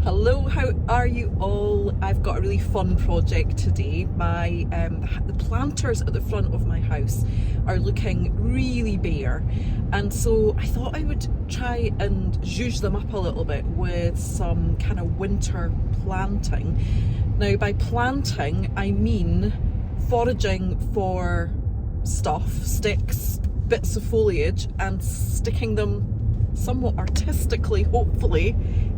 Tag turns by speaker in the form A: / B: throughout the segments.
A: Hello, how are you all? I've got a really fun project today. The planters at the front of my house are looking really bare, and so I thought I would try and zhuzh them up a little bit with some kind of winter planting. Now, by planting I mean foraging for stuff, sticks, bits of foliage, and sticking them somewhat artistically, hopefully,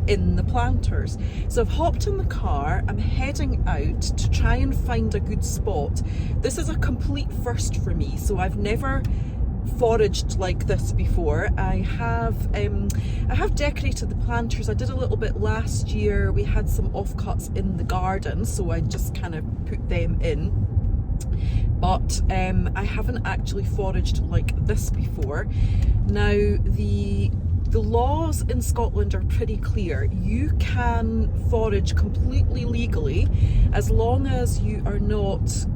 A: in the planters. So I've hopped in the car, I'm heading out to try and find a good spot. This is a complete first for me, so I've never foraged like this before. I have decorated the planters. I did a little bit last year. We had some offcuts in the garden, so I just kind of put them in. But I haven't actually foraged like this before. Now, the laws in Scotland are pretty clear. You can forage completely legally as long as you are not,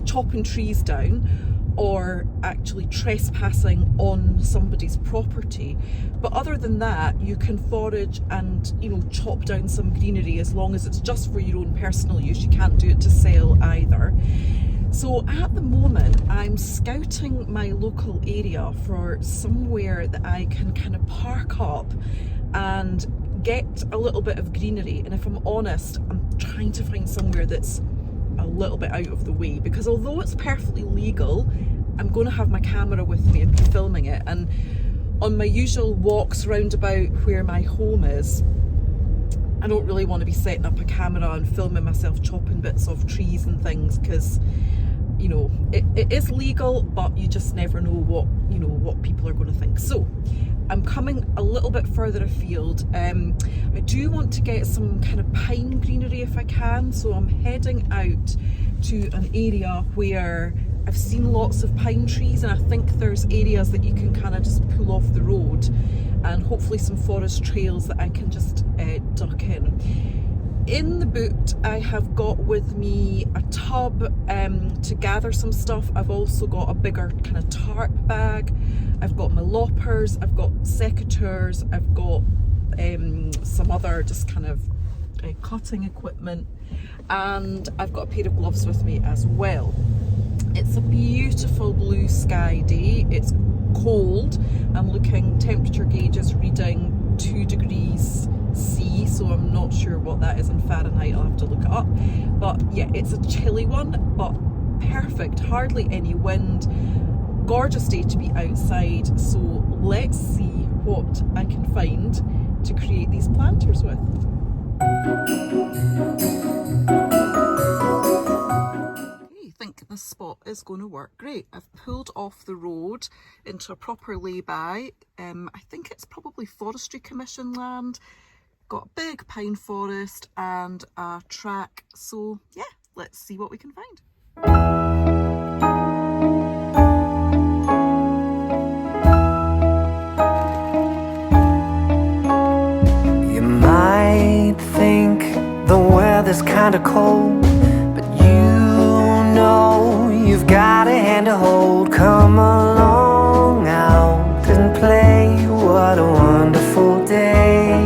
A: chopping trees down or actually trespassing on somebody's property. But other than that, you can forage and, chop down some greenery as long as it's just for your own personal use. You can't do it to sell either. So at the moment, I'm scouting my local area for somewhere that I can kind of park up and get a little bit of greenery. And if I'm honest, I'm trying to find somewhere that's a little bit out of the way, because although it's perfectly legal, I'm going to have my camera with me and be filming it. And on my usual walks round about where my home is, I don't really want to be setting up a camera and filming myself chopping bits off trees and things, because it is legal, but you just never know what people are going to think. So I'm coming a little bit further afield. I do want to get some kind of pine greenery if I can, so I'm heading out to an area where I've seen lots of pine trees, and I think there's areas that you can kind of just pull off the road, and hopefully some forest trails that I can just duck in. In the boot, I have got with me a tub to gather some stuff. I've also got a bigger kind of tarp bag. I've got my loppers, I've got secateurs, I've got some other just kind of cutting equipment, and I've got a pair of gloves with me as well. It's a beautiful blue sky day. It's cold. I'm looking, temperature gauge is reading 2 degrees C, so I'm not sure what that is in Fahrenheit. I'll have to look it up. But yeah, it's a chilly one, but perfect. Hardly any wind. Gorgeous day to be outside. So let's see what I can find to create these planters with. I think this spot is going to work great. I've pulled off the road into a proper lay-by. I think it's probably Forestry Commission land. Got a big pine forest and a track. So yeah, let's see what we can find.
B: You might think the weather's kinda cold, but you've got a hand to hold. Come along out and play. What a wonderful day.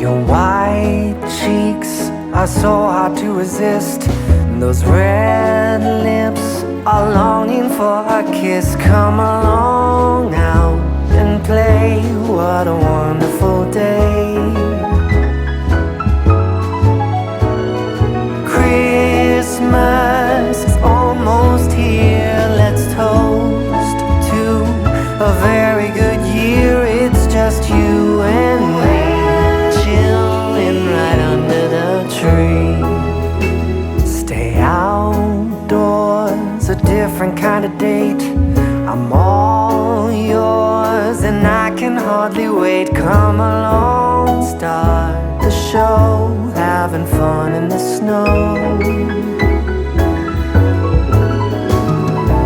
B: Your white cheeks are so hard to resist. Those red lips are longing for a kiss. Come along out and play. What a wonderful day. Christmas is almost here. Let's toast to a very good year. It's just you and me, chilling right under the tree. Stay outdoors, a different kind of date. I'm all yours and I can hardly wait. Come along, start the show, having fun in the snow.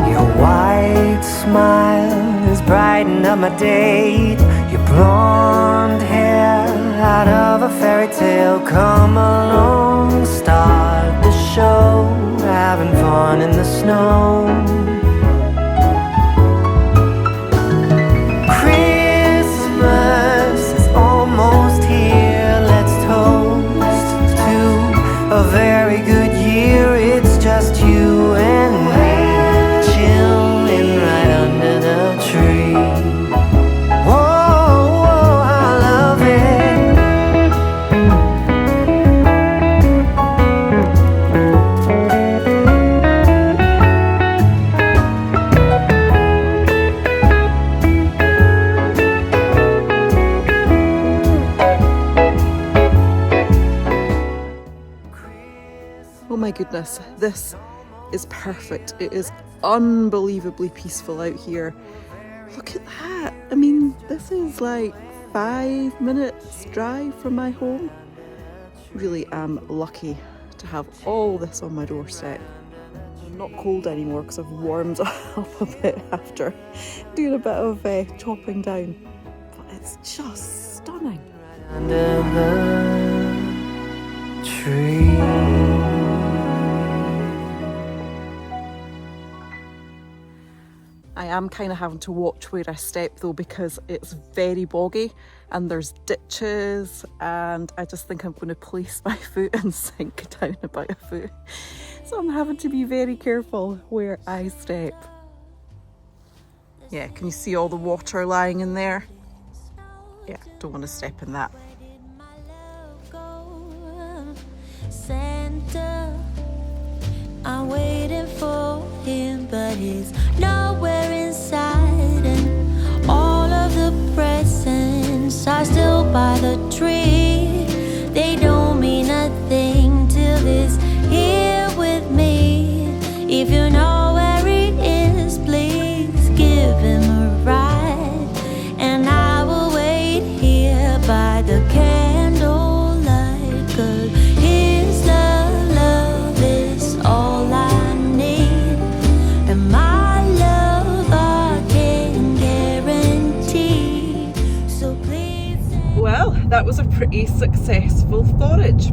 B: Your white smile is brightening up my date. Your blonde hair out of a fairy tale. Come along, start the show, having fun in the snow. Christmas
A: my goodness, this is perfect. It is unbelievably peaceful out here. Look at that. I mean, this is like 5 minutes drive from my home. Really am lucky to have all this on my doorstep. I'm not cold anymore because I've warmed up a bit after doing a bit of chopping down. But it's just stunning.
B: Under the tree.
A: I am kind of having to watch where I step though, because it's very boggy and there's ditches, and I just think I'm going to place my foot and sink down about a foot. So I'm having to be very careful where I step. Yeah, can you see all the water lying in there? Yeah, don't want to step in that.
C: Santa, I'm waiting for him, but he's nowhere inside, and all of the presents are still by the tree. They don't mean a thing till he's here with me. If you know where he is, please give him a ride, and I will wait here by the candlelight, 'cause his love is all I need, and my love I can guarantee. So please.
A: Well, that was a pretty successful forage.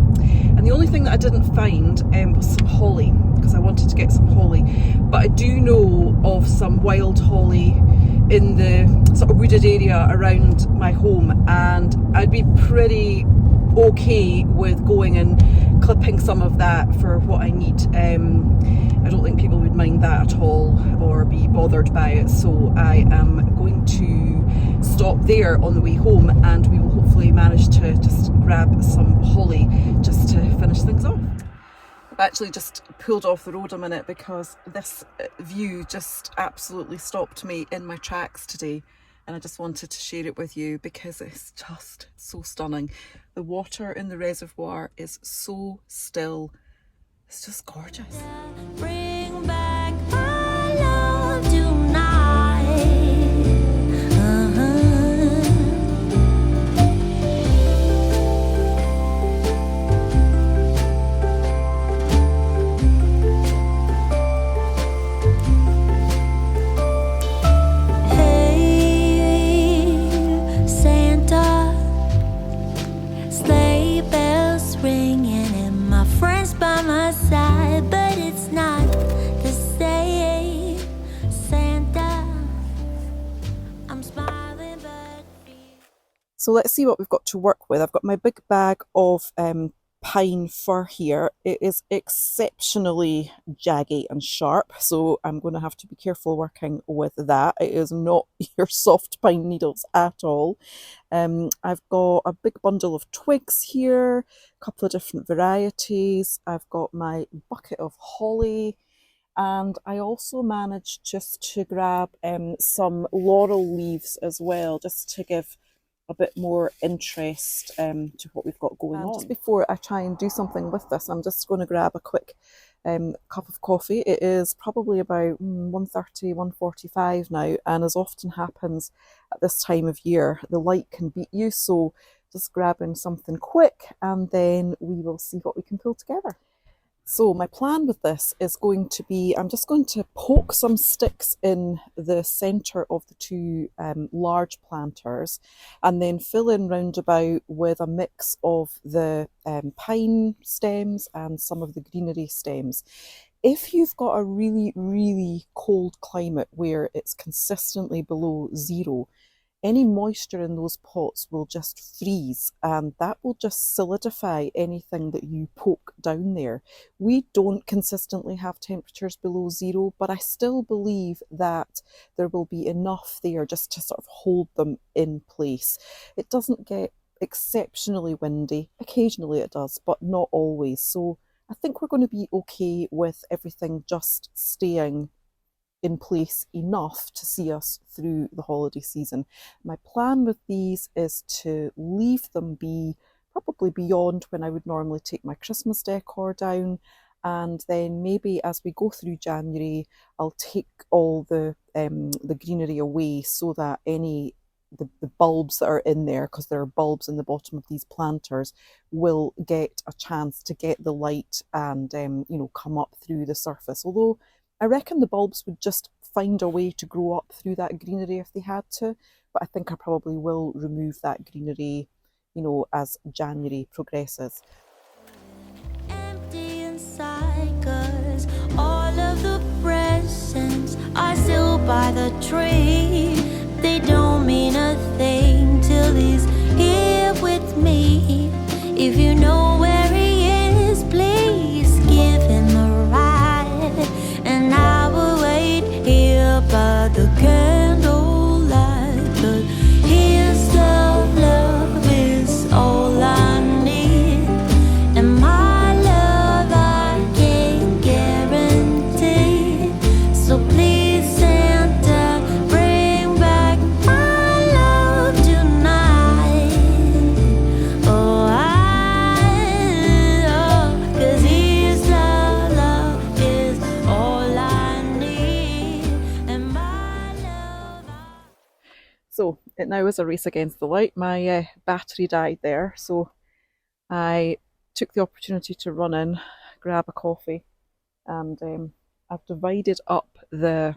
A: And the only thing that I didn't find was some holly, because I wanted to get some holly. But I do know of some wild holly in the sort of wooded area around my home, and I'd be pretty okay with going and clipping some of that for what I need. I don't think people would mind that at all or be bothered by it, so I am going to stop there on the way home, and we will hopefully manage to just grab some holly just to finish things off. I've actually just pulled off the road a minute because this view just absolutely stopped me in my tracks today, and I just wanted to share it with you because it's just so stunning. The water in the reservoir is so still. It's just gorgeous.
C: Bring back my love tonight. Hey, Santa, sleigh bells ringing and my friends by my side, but it's not the same. Santa, I'm smiling but
A: So let's see what we've got to work with. I've got my big bag of pine fir here. It is exceptionally jaggy and sharp, so I'm going to have to be careful working with that. It is not your soft pine needles at all. I've got a big bundle of twigs here, a couple of different varieties. I've got my bucket of holly, and I also managed just to grab some laurel leaves as well, just to give a bit more interest to what we've got going on. Just before I try and do something with this, I'm just going to grab a quick cup of coffee. It is probably about 1:30, 1:45 now, and as often happens at this time of year, the light can beat you, so just grabbing something quick and then we will see what we can pull together. So my plan with this is going to be, I'm just going to poke some sticks in the centre of the two large planters, and then fill in round about with a mix of the pine stems and some of the greenery stems. If you've got a really, really cold climate where it's consistently below zero, any moisture in those pots will just freeze, and that will just solidify anything that you poke down there. We don't consistently have temperatures below zero, but I still believe that there will be enough there just to sort of hold them in place. It doesn't get exceptionally windy. Occasionally it does, but not always. So I think we're going to be okay with everything just staying in place enough to see us through the holiday season. My plan with these is to leave them be probably beyond when I would normally take my Christmas decor down, and then maybe as we go through January, I'll take all the greenery away so that any the bulbs that are in there, because there are bulbs in the bottom of these planters, will get a chance to get the light and come up through the surface. Although I reckon the bulbs would just find a way to grow up through that greenery if they had to, but I think I probably will remove that greenery, as January progresses.
C: Empty inside, 'cause all of the presents are still by the tree. They don't mean a thing till he's here with me. If you know where he is, please give him a ride, and I will wait here by the candlelight. But his love is all I need, and my love I can guarantee. So please, Santa, bring back my love tonight. Oh, 'cause his love is all I need, and my love
A: So it now is a race against the light. My battery died there, so I took the opportunity to run in, grab a coffee, and I've divided up the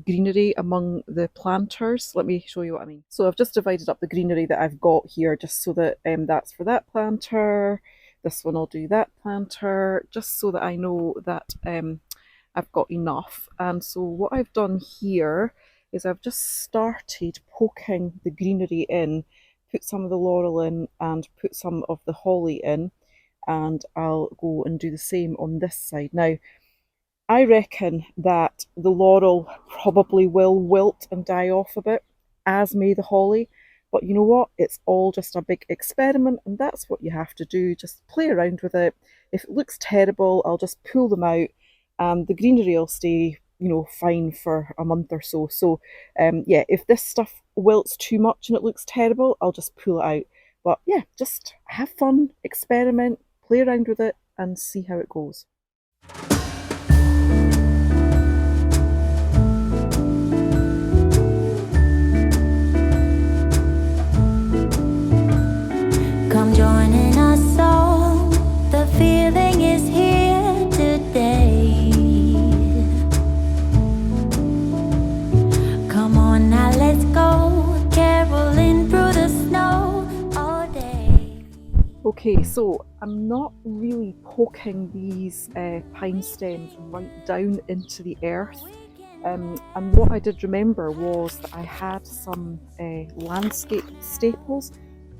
A: greenery among the planters. Let me show you what I mean. So I've just divided up the greenery that I've got here, just so that that's for that planter, this one I'll do that planter, just so that I know that I've got enough. And so what I've done here is I've just started poking the greenery in, put some of the laurel in and put some of the holly in, and I'll go and do the same on this side. Now, I reckon that the laurel probably will wilt and die off a bit, as may the holly, but you know what? It's all just a big experiment, and that's what you have to do. Just play around with it. If it looks terrible, I'll just pull them out, and the greenery will stay fine for a month or so. So yeah, if this stuff wilts too much and it looks terrible, I'll just pull it out. But yeah, just have fun, experiment, play around with it, and see how it goes.
C: come joining us all. The feeling is here today. Come on now, let's go, caroling through the snow all day.
A: Okay, so I'm not really poking these pine stems right down into the earth. And what I did remember was that I had some landscape staples.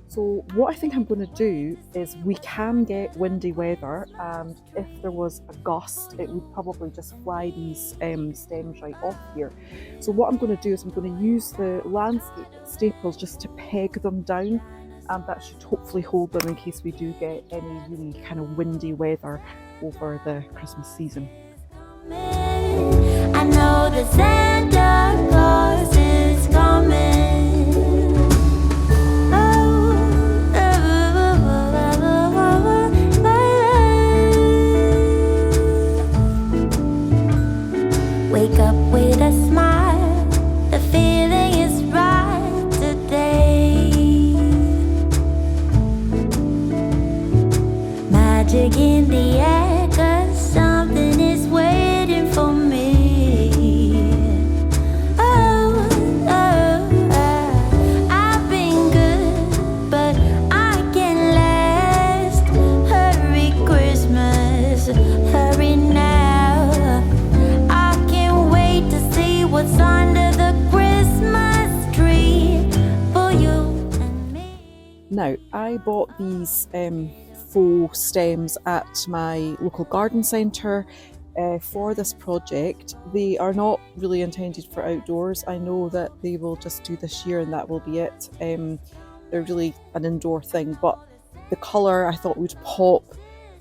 A: So what I think I'm going to do is, we can get windy weather, and if there was a gust, it would probably just fly these stems right off here. So what I'm going to do is I'm going to use the landscape staples just to peg them down, and that should hopefully hold them in case we do get any really kind of windy weather over the Christmas season.
C: I know that Santa Claus is coming. Wake up with a smile, the feeling is right today. Magic in the air, 'cause something is waiting for me. Oh, I've been good, but I can last. Hurry Christmas, hurry now. What's under the Christmas tree for you and me?
A: Now, I bought these faux stems at my local garden centre for this project. They are not really intended for outdoors. I know that they will just do this year and that will be it. They're really an indoor thing, but the colour I thought would pop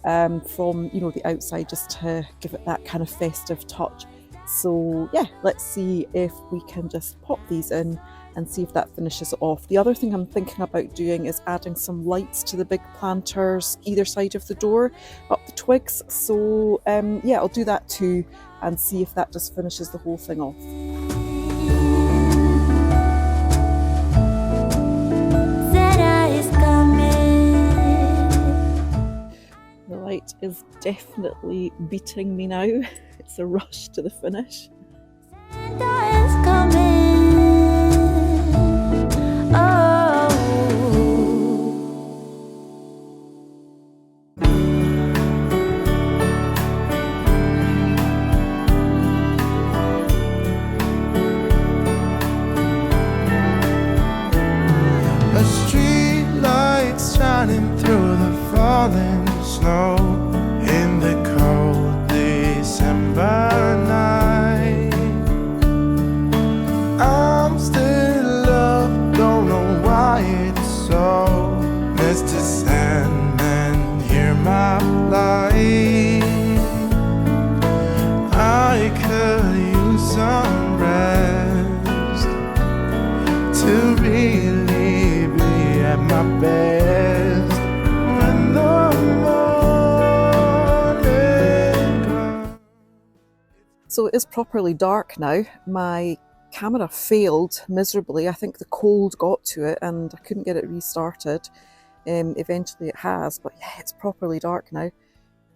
A: from the outside, just to give it that kind of festive touch. So yeah, let's see if we can just pop these in and see if that finishes it off. The other thing I'm thinking about doing is adding some lights to the big planters either side of the door, up the twigs. So yeah, I'll do that too and see if that just finishes the whole thing off. The light is definitely beating me now. It's a rush to the finish.
D: A street light shining through the falling snow in the cold December night. I'm still up, don't know why it's so. Mr. Sandman, hear my plight. I could use some rest to really be at my best when the morning comes.
A: So it is properly dark now. My camera failed miserably. I think the cold got to it and I couldn't get it restarted. Eventually it has, but yeah, it's properly dark now.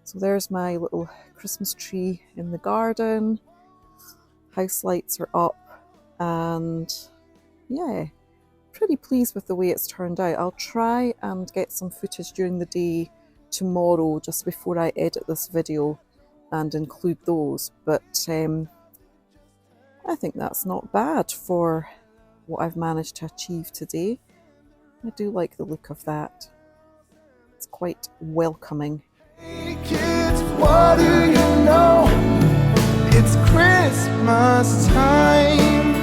A: So there's my little Christmas tree in the garden. House lights are up and yeah, pretty pleased with the way it's turned out. I'll try and get some footage during the day tomorrow just before I edit this video and include those, but I think that's not bad for what I've managed to achieve today. I do like the look of that. It's quite welcoming.
D: Hey kids, what do you know? It's Christmas time.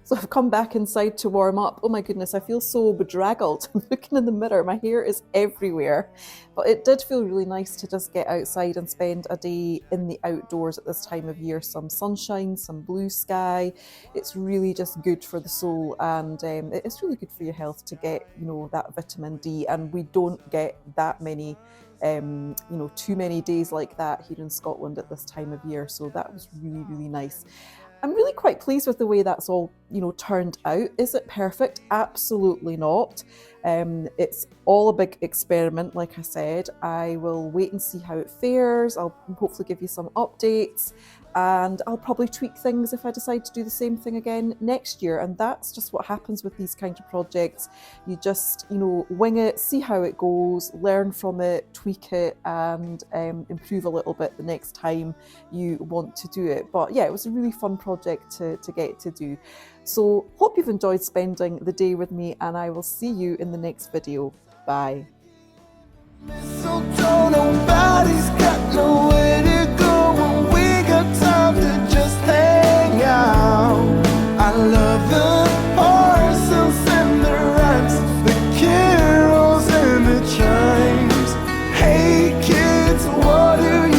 A: So I've come back inside to warm up. Oh my goodness, I feel so bedraggled. I'm looking in the mirror, my hair is everywhere. But it did feel really nice to just get outside and spend a day in the outdoors at this time of year. Some sunshine, some blue sky. It's really just good for the soul, and it's really good for your health to get, you know, that vitamin D. And we don't get that many you know, too many days like that here in Scotland at this time of year. So that was really, really nice. I'm really quite pleased with the way that's all, you know, turned out. Is it perfect? Absolutely not. It's all a big experiment, like I said. I will wait and see how it fares. I'll hopefully give you some updates, and I'll probably tweak things if I decide to do the same thing again next year. And that's just what happens with these kind of projects. You just, you know, wing it, see how it goes, learn from it, tweak it, and improve a little bit the next time you want to do it. But yeah, it was a really fun project to get to do. So hope you've enjoyed spending the day with me, and I will see you in the next video. Bye.
D: Mistletoe, nobody's got no way.